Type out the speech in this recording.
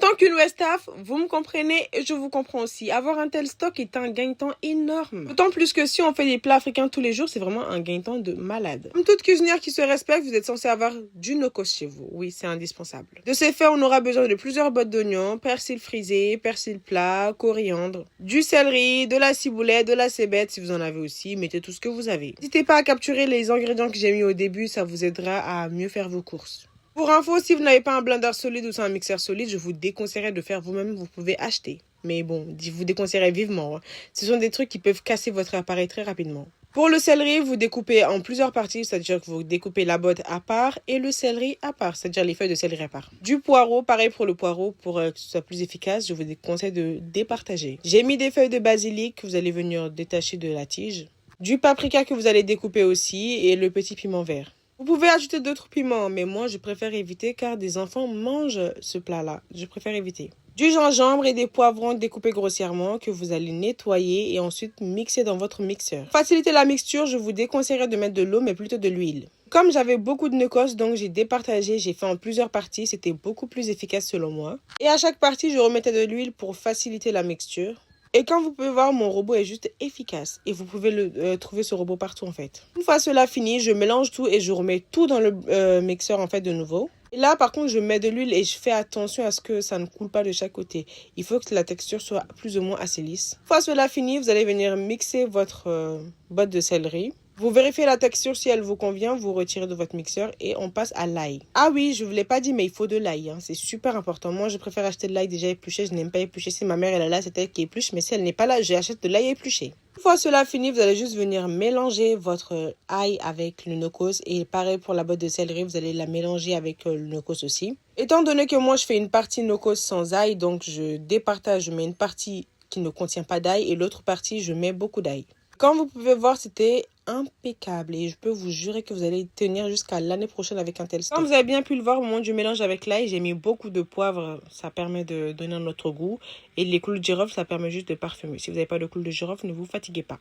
tant qu'une Westaf, vous me comprenez et je vous comprends aussi. Avoir un tel stock est un gain-temps énorme. D'autant plus que si on fait des plats africains tous les jours, c'est vraiment un gain-temps de malade. Comme toute cuisinière qui se respecte, vous êtes censé avoir du no-cost chez vous. Oui, c'est indispensable. De ces faits, on aura besoin de plusieurs bottes d'oignons, persil frisé, persil plat, coriandre, du céleri, de la ciboulette, de la cébette si vous en avez aussi. Mettez tout ce que vous avez. N'hésitez pas à capturer les ingrédients que j'ai mis au début, ça vous aidera à mieux faire vos courses. Pour info, si vous n'avez pas un blender solide ou un mixeur solide, je vous déconseillerais de faire vous-même, vous pouvez acheter. Mais bon, je vous déconseillerais vivement. Ce sont des trucs qui peuvent casser votre appareil très rapidement. Pour le céleri, vous découpez en plusieurs parties, c'est-à-dire que vous découpez la botte à part et le céleri à part, c'est-à-dire les feuilles de céleri à part. Du poireau, pareil pour le poireau, pour que ce soit plus efficace, je vous conseille de départager. J'ai mis des feuilles de basilic que vous allez venir détacher de la tige. Du paprika que vous allez découper aussi et le petit piment vert. Vous pouvez ajouter d'autres piments, mais moi je préfère éviter car des enfants mangent ce plat-là. Je préfère éviter. Du gingembre et des poivrons découpés grossièrement que vous allez nettoyer et ensuite mixer dans votre mixeur. Pour faciliter la mixture, je vous déconseillerais de mettre de l'eau mais plutôt de l'huile. Comme j'avais beaucoup de no-cost, donc j'ai départagé, j'ai fait en plusieurs parties, c'était beaucoup plus efficace selon moi. Et à chaque partie, je remettais de l'huile pour faciliter la mixture. Et comme vous pouvez voir, mon robot est juste efficace. Et vous pouvez trouver ce robot partout en fait. Une fois cela fini, je mélange tout et je remets tout dans le mixeur en fait de nouveau. Et là par contre, je mets de l'huile et je fais attention à ce que ça ne coule pas de chaque côté. Il faut que la texture soit plus ou moins assez lisse. Une fois cela fini, vous allez venir mixer votre botte de céleri. Vous vérifiez la texture, si elle vous convient, vous retirez de votre mixeur et on passe à l'ail. Ah oui, je ne vous l'ai pas dit, mais il faut de l'ail. C'est super important. Moi, je préfère acheter de l'ail déjà épluché. Je n'aime pas éplucher. Si ma mère elle est là, c'est elle qui épluche. Mais si elle n'est pas là, j'achète de l'ail épluché. Une fois cela fini, vous allez juste venir mélanger votre ail avec le no-cost. Et pareil pour la botte de céleri, vous allez la mélanger avec le no-cost aussi. Étant donné que moi, je fais une partie no-cost sans ail, donc je départage. Je mets une partie qui ne contient pas d'ail et l'autre partie, je mets beaucoup d'ail. Comme vous pouvez voir, c'était impeccable et je peux vous jurer que vous allez tenir jusqu'à l'année prochaine avec un tel stock. Comme vous avez bien pu le voir au moment du mélange avec l'ail, j'ai mis beaucoup de poivre, ça permet de donner un autre goût. Et les clous de girofle, ça permet juste de parfumer. Si vous n'avez pas de clous de girofle, ne vous fatiguez pas.